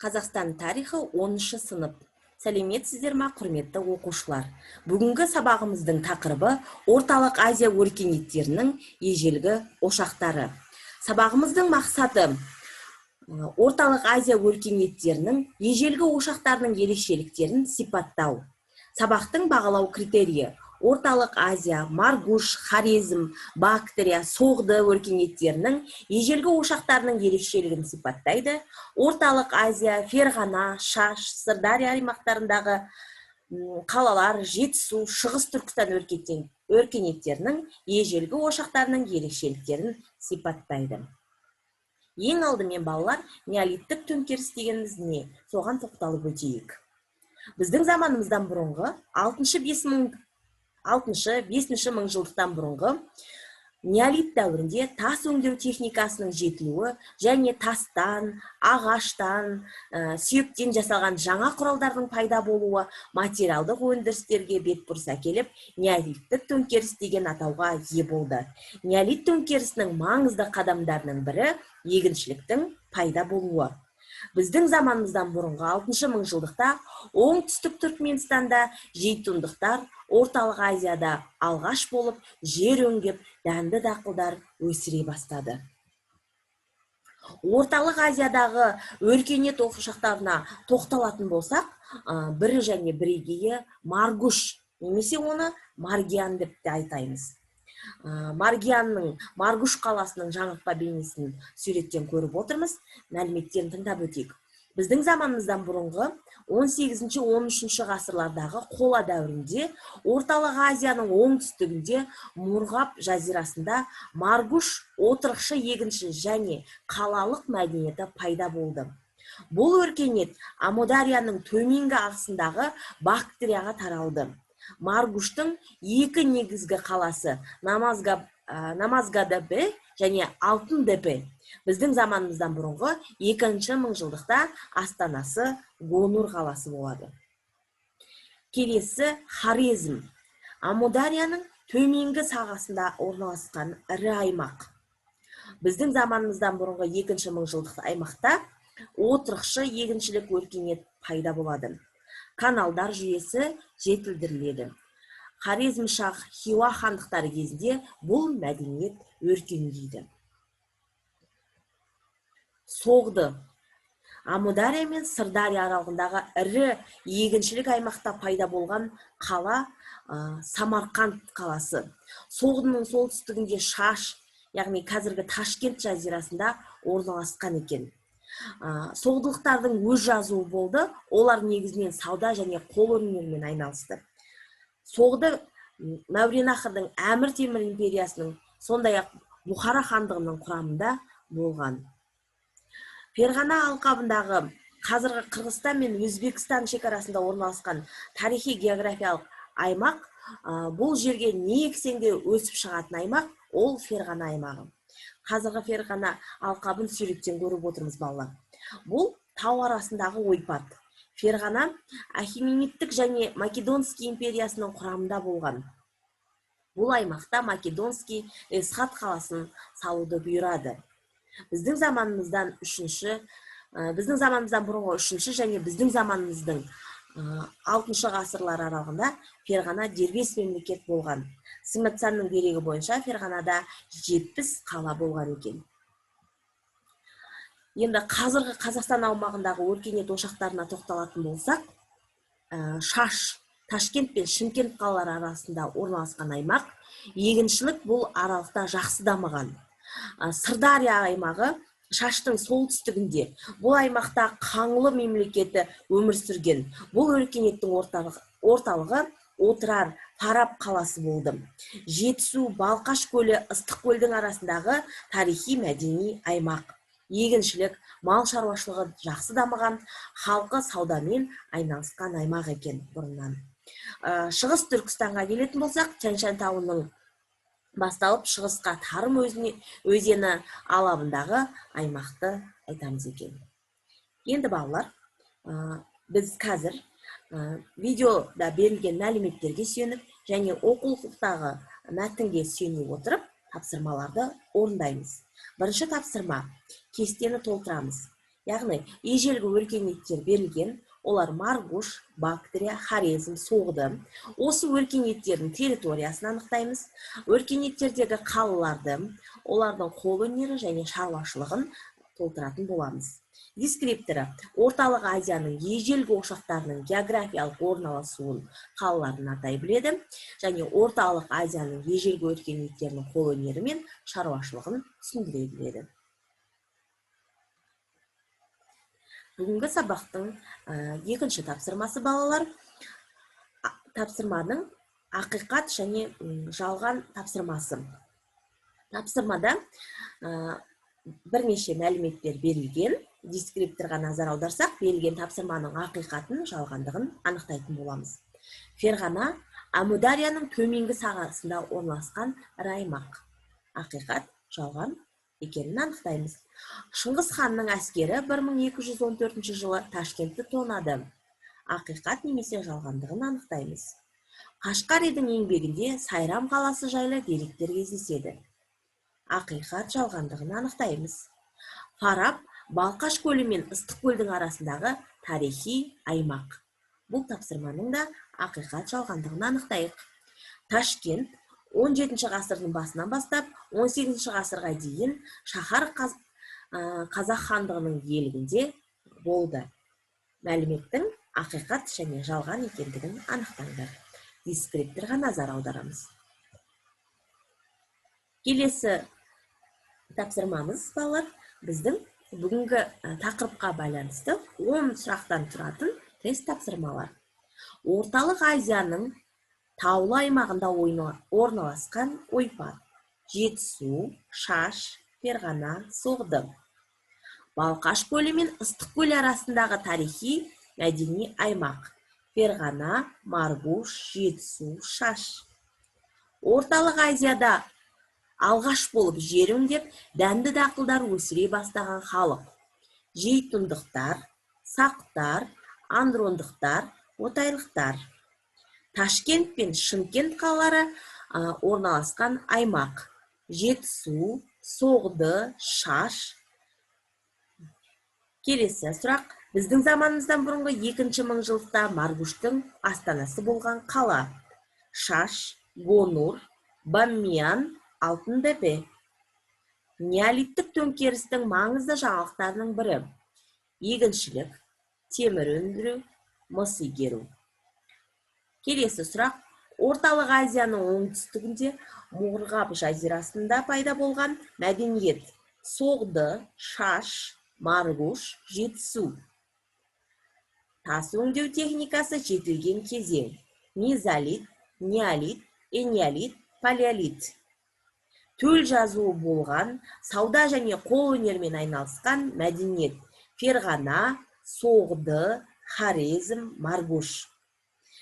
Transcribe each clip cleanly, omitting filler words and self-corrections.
Қазақстан тарихы 10-шы сынып. Сәлеметсіздер ма, құрметті оқушылар? Бүгінгі сабағымыздың тақырыбы Орталық Азия өркениеттерінің ежелгі ошақтары. Сабағымыздың мақсаты Орталық Азия өркениеттерінің ежелгі ошақтарының ерекшеліктерін сипаттау. Сабақтың бағалау критерийі: Орталық Азия, Маргуш, Хорезм, Бактрия, Соғды өркениеттерінің ежелгі ошақтарының ерекшелігін сипаттайды. Орталық Азия, Ферғана, Шаш, Сырдария аймақтарындағы қалалар, Жетісу, Шығыс Түркістан өркениеттерінің ежелгі ошақтарының ерекшеліктерін сипаттайды. Ең алдымен балалар, неолиттік төңкеріс дегеніміз не? Соған тоқталып өтейік. Біздің заманымыздан бұрынғы 6-5 мыңжылдықтан бұрынғы неолит дәуірінде тас өңдеу техникасының жетілуі және тастан, ағаштан, сүйектен жасалған жаңа құралдардың пайда болуы материалдық өндірістерге бетбұрыс әкеліп, неолиттік төңкеріс деген атауға ие болды. Неолит төңкерісінің маңызды қадамдарының бірі егіншіліктің пайда болуы. Біздің заманымыздан бұрынғы 6 мыңжылдықта оңтүстік Түркменстанда жейтундықтар Орталық Азияда алғаш болып жер өңдеп, дәнді дақылдар өсіре бастады. Орталық Азиядағы өркениет ошақтарына тоқталатын болсақ, бірі және бірегейі Маргуш, немесе оны Маргиан деп те айтаймыз. Маргианның Маргуш қаласының жаңғыртпа бейнесін суреттен көріп отырмыз. Мәліметтерін тыңдап өтейік. Біздің заманымыздан бұрынғы 18-13 ғасырлардағы қола дәуірінде Орталық Азияның оңтүстігінде Мурғаб жазирасында Маргуш отырықшы егінші және қалалық мәдениеті пайда болды. Бұл өркениет Амударияның төменгі ағысындағы Бактрияға таралды. Маргуштың екі негізгі қаласы Намазгадепе және Алтын-Депе. Біздің заманымыздан бұрынғы 2 мыңжылдықта астанасы Гонур қаласы болады. Келесі Хорезм. Амударияның төменгі сағасында орналасқан ірі аймақ. Біздің заманымыздан бұрынғы 2 мыңжылдық аймақта отырықшы егіншілік өркениет пайда болады. Каналдар жүйесі жетілдіріледі. Хорезм шах Хиуа хандықтары кезінде бұл мәдениет өркендейді. Соғды. Амудария мен Сырдария аралығындағы ірі егіншілік аймақта пайда болған қала Самарқанд қаласы. Соғдының солтүстігінде Шаш, яғни қазіргі Ташкент жазирасында орналасқан екен. Соғдылықтардың өз жазуы болды, олар негізінен сауда және қол өнерімен айналысты. Соғды Мәуереннахрдың Әмір Темір империясының, сондай-ақ Бұхара хандығының құрамында болған. Ферғана алқабындағы қазіргі Қырғызстан мен Өзбекстан шекарасында орналасқан тарихи географиялық аймақ, бұл жерге неексең де өсіп шығатын аймақ, ол Ферғана аймағы. Қазіргі Ферғана алқабын суреттен көріп отырмыз балалар. Бұл тау арасындағы ойпат. Ферғана Ахемениттік және Македонский империясының құрамында болған. Бұл аймақта Македонский Эсхат қаласын салуды бұйырады. Біздің заманымыздан бұрынғы 3 және біздің заманымыздың 6 ғасырлар аралығында Ферғана дербес мемлекет болған. Сыматсанның дерегі бойынша Ферғанада 70 қала болған екен. Енді қазіргі Қазақстан аумағындағы өркениет ошақтарына тоқталатын болсақ, Шаш, Ташкент пен Шымкент қалалары арасында орналасқан аймақ, егіншілік бұл аралықта жақсы дамыған. Сырдария аймағы Шаштың солтүстігінде, бұл аймақта Қаңлы мемлекеті өмір сүрген. Бұл өркениеттің орталығы Отырар, Фараб қаласы болды. Жетісу, Балқаш көлі, Ыстықкөлдің арасындағы тарихи мәдени аймақ. Егіншілік, мал шаруашылығы жақсы дамыған, халқы саудамен айналысқан аймақ екен бұрыннан. Шығыс Түркістанға келетін болсақ, Тянь-Шань тауының басталып шығысқа Тарым өзені алабындағы аймақты айтамыз екен. Енді балалар, біз қазір видеода берілген мәліметтерге сүйеніп және оқулықтағы мәтінге сүйене отырып тапсырмаларды орындаймыз. Бірінші тапсырма: кестені толтырамыз. Яғни ежелгі өркениеттер берілген, олар Маргуш, Бактрия, Хорезм, Соғды. Осы өркениеттердің территориясын анықтаймыз. Өркениеттердегі қалаларды, олардың қолөнері және шаруашылығын толтыратын боламыз. Дескрипторы орталық Азияның ежелгі ошақтарының географиялық орналасуын, қалаларын атай біледі, және орталық Азияның ежелгі өркениеттерінің қолөнері мен шаруашылығын түсіндіре біледі. Бүгінгі сабақтың екінші тапсырмасы балалар. Тапсырманың ақиқат және жалған тапсырмасы. Тапсырмада бірнеше мәліметтер берілген. Дескрипторға назар аударсақ, берілген тапсырманың ақиқатын, жалғандығын анықтайтын боламыз. Ферғана Әмударияның төменгі сағасында орналасқан аймақ. Ақиқат, жалған екенін анықтаймыз. Шыңғыс ханның әскері 1214 жылы Ташкентті тонады. Ақиқат немесе жалғандығын анықтаймыз. Қашқаридің еңбегінде Сайрам қаласы жайлы деректер кездеседі. Ақиқат, жалғандығын анықтаймыз. Фараб Балқаш көлі мен Ыстықкөлдің арасындағы тарихи аймақ. Бұл тапсырманың да ақиқат, жалғандығын анықтайық. Ташкент 17 ғасырдың басынан бастап 18 ғасырға дейін шаһар Қазақ хандығының иелігінде болды. Мәліметтің ақиқат және жалған екендігін анықтаңдар. Дескрипторға назар аударамыз. Келесі тапсырмамыз балалар, біздің бүгінгі тақырыпқа байланысты 10 сұрақтан тұратын тест тапсырмалар. Орталық Азияның таулы аймағында орналасқан ойпат: Жетісу, Шаш, Ферғана, Соғды. Балқаш көлі мен Ыстықкөл арасындағы тарихи мәдени аймақ: Ферғана, Маргуш, Жетісу, Шаш. Орталық Азияда алғаш болып жер өңдеп, дәнді дақылдар өсіре бастаған халық: жейтұндықтар, сақтар, андрондықтар, отайлықтар. Ташкент пен Шымкент қалалары орналасқан аймақ: Жетісу, Соғды, Шаш. Келесі сұрақ: біздің заманымыздан бұрынғы 2-ші мыңжылдықта Маргуштың астанасы болған қала: Шаш, Гонур, Бамиян, Алтынтөбе. Неолиттік төңкерістің маңызды жаңалықтарының бірі: егіншілік, темір өндіру, мыс игеру. Келесі сұрақ: Орталық Азияның оңтүстігінде Мұрғап жазирасында пайда болған мәдениет: Соғды, Шаш, Маргуш, Жетісу. Тас өңдеу техникасы жетілген кезең: мезолит, неолит, энеолит, палеолит. Төл жазуы болған, сауда және қолөнермен айналысқан мәдениет: Ферғана, Соғды, Хорезм, Маргуш.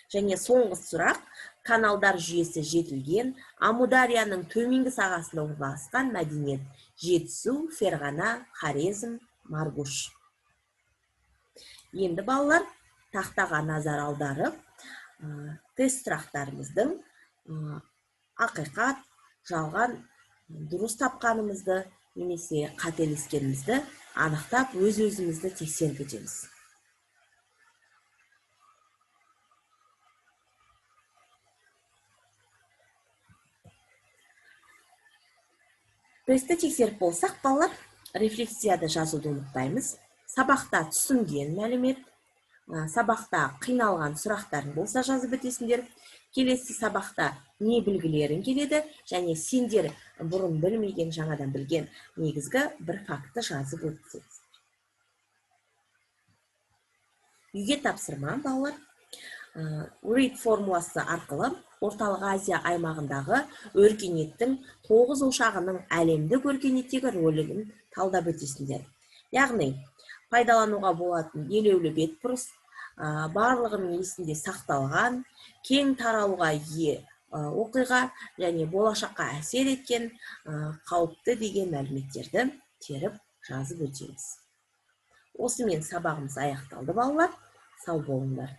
Және соңғы сұрақ: каналдар жүйесі жетілген, Амударияның төменгі сағасында орналасқан мәдениет: Жетісу, Ферғана, Хорезм, Маргуш. Енді балалар, тақтаға назар аударып, тест сұрақтарымыздың ақиқат, жалған, дұрыс тапқанымызды немесе қателескенімізді анықтап, өз-өзімізді тексеріп өтеміз. Тестті тексеріп болсақ, балалар, рефлексияда жазуды ұмытпаймыз. Сабақта түсінген мәлімет, сабақта қиналған сұрақтарын болса жазып өтесіңдер. Келесі сабақта не білгілерің келеді, және сендер бұрын білмеген, жаңадан білген негізгі бір факты жазып өтесіңдер. Үйге тапсырма, балалар. Read формуласы арқылы Орталық Азия аймағындағы өркениеттің 9 ошағының әлемдік өркениеттегі рөлін талдап өтесіңдер. Яғни, пайдалануға болатын елеулі бетбұрыс, барлығының есінде сақталған, кең таралуға ие оқиға және болашаққа әсер еткен қауіпті деген мәліметтерді теріп жазып өтеміз. Осымен сабағымыз аяқталды, балалар. Сау болыңдар.